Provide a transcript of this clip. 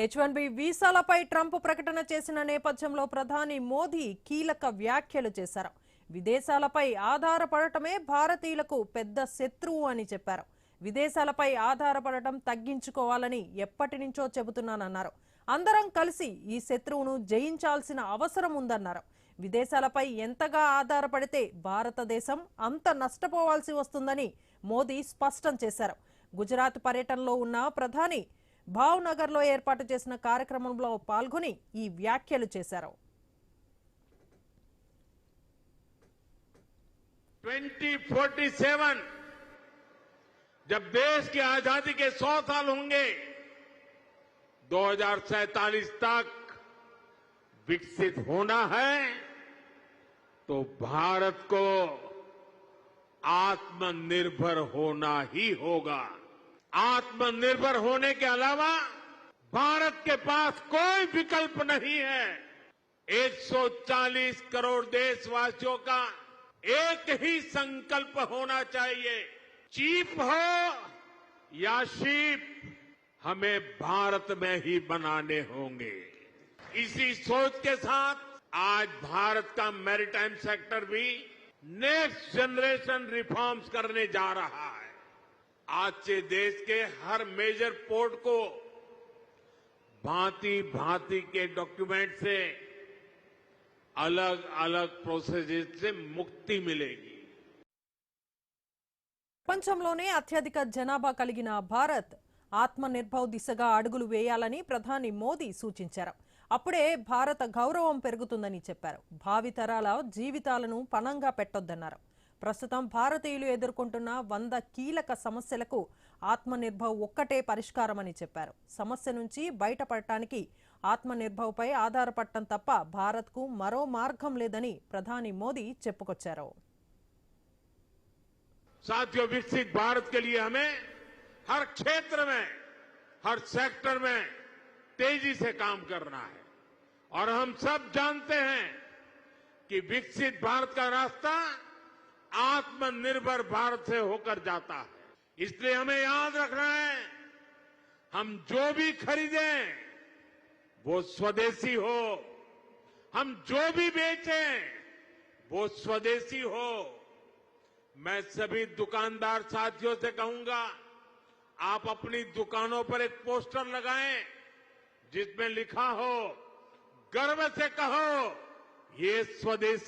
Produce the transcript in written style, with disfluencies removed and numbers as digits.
H1B వీసాలపై Trump ప్రకటన చేసిన నేపథ్యంలో ప్రధాని మోదీ కీలక వ్యాఖ్యలు చేశారు. విదేశాలపై ఆధారపడటమే భారతీయులకు పెద్ద శత్రువు అని చెప్పారు. విదేశాలపై ఆధారపడటం తగ్గించుకోవాలని ఎప్పటినుంచో చెబుతున్నానన్నారు. అందరం కలిసి ఈ శత్రువును జయించాల్సిన అవసరం ఉందన్నారు. విదేశాలపై ఎంతగా ఆధారపడితే భారతదేశం అంత నష్టపోవాల్సి వస్తుందని మోదీ స్పష్టం చేశారు. గుజరాత్ పర్యటనలో ఉన్న ప్రధాని భావ్నగర్ లో ఏర్పాటు చేసిన కార్యక్రమంలో పాల్గొని ఈ వ్యాఖ్యలు చేశారు. 2047 जब देश की आजादी के 100 साल होंगे, 2047 तक विकसित होना है तो भारत को आत्मनिर्भर होना ही होगा। आत्मनिर्भर होने के अलावा भारत के पास कोई विकल्प नहीं है। 140 करोड़ देशवासियों का एक ही संकल्प होना चाहिए, चीप हो या शीप, हमें भारत में ही बनाने होंगे। इसी सोच के साथ आज भारत का मैरीटाइम सेक्टर भी नेक्स्ट जनरेशन रिफॉर्म्स करने जा रहा है। आज से देश के हर मेजर पोर्ट को भांति भांति के डॉक्यूमेंट से अलग अलग प्रोसेसेस से मुक्ति मिलेगी। ప్రపంచంలోనే అత్యధిక జనాభా కలిగిన భారత్ ఆత్మనిర్భర్ దిశగా అడుగులు వేయాలని ప్రధాని మోదీ సూచించారు. అప్పుడే భారత గౌరవం పెరుగుతుందని చెప్పారు. భావితరాల జీవితాలను పణంగా పెట్టొద్దన్నారు. ప్రస్తుతం భారతీయులు ఎదుర్కొంటున్న 100 కీలక సమస్యలకు ఆత్మనిర్భర్ ఒక్కటే పరిష్కారమని చెప్పారు. సమస్య నుంచి బయటపడటానికి ఆత్మనిర్భర్పై ఆధారపడటం తప్ప భారత్కు మరో మార్గం లేదని ప్రధాని మోదీ చెప్పుకొచ్చారు. साथियों, विकसित भारत के लिए हमें हर क्षेत्र में, हर सेक्टर में तेजी से काम करना है और हम सब जानते हैं कि विकसित भारत का रास्ता आत्मनिर्भर भारत से होकर जाता है। इसलिए हमें याद रखना है, हम जो भी खरीदें वो स्वदेशी हो, हम जो भी बेचें वो स्वदेशी हो। मैं सभी दुकानदार साथियों से कहूंगा, आप अपनी दुकानों पर एक पोस्टर लगाएं जिसमें लिखा हो, गर्व से कहो ये स्वदेशी